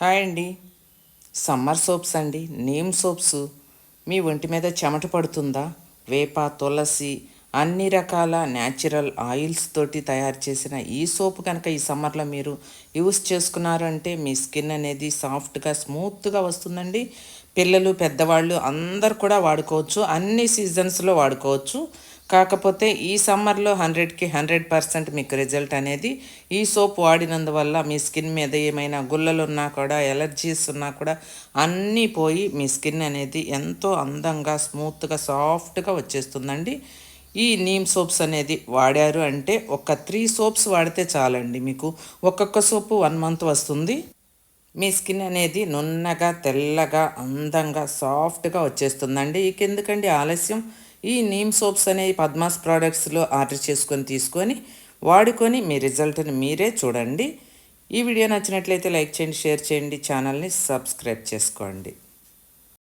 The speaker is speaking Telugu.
హాయ్ అండి. సమ్మర్ సోప్స్ అండి, నీమ్ సోప్స్. మీ ఒంటి మీద చెమట పడుతుందా? వేప, తులసి అన్ని రకాల న్యాచురల్ ఆయిల్స్ తోటి తయారు చేసిన ఈ సోప్ కనుక ఈ సమ్మర్లో మీరు యూస్ చేసుకున్నారంటే మీ స్కిన్ అనేది సాఫ్ట్గా స్మూత్గా వస్తుందండి. పిల్లలు, పెద్దవాళ్ళు అందరు కూడా వాడుకోవచ్చు. అన్ని సీజన్స్లో వాడుకోవచ్చు. కాకపోతే ఈ సమ్మర్లో 100కి 100% మీకు రిజల్ట్ అనేది ఈ సోప్ వాడినందువల్ల మీ స్కిన్ మీద ఏమైనా గుల్లలు ఉన్నా కూడా, ఎలర్జీస్ ఉన్నా కూడా అన్నీ పోయి మీ స్కిన్ అనేది ఎంతో అందంగా, స్మూత్గా, సాఫ్ట్గా వచ్చేస్తుందండి. ఈ నీమ్ సోప్స్ అనేది వాడారు అంటే ఒక 3 సోప్స్ వాడితే చాలండి. మీకు ఒక్కొక్క సోపు 1 మంత్ వస్తుంది. మీ స్కిన్ అనేది నున్నగా, తెల్లగా, అందంగా, సాఫ్ట్గా వచ్చేస్తుందండి. ఇక ఎందుకండి ఆలస్యం, ఈ నీమ్ సోప్స్ అనేవి పద్మాస్ ప్రోడక్ట్స్లో ఆర్డర్ చేసుకొని తీసుకొని వాడుకొని మీ రిజల్ట్ని మీరే చూడండి. ఈ వీడియో నచ్చినట్లయితే లైక్ చేయండి, షేర్ చేయండి, ఛానల్ని సబ్స్క్రైబ్ చేసుకోండి.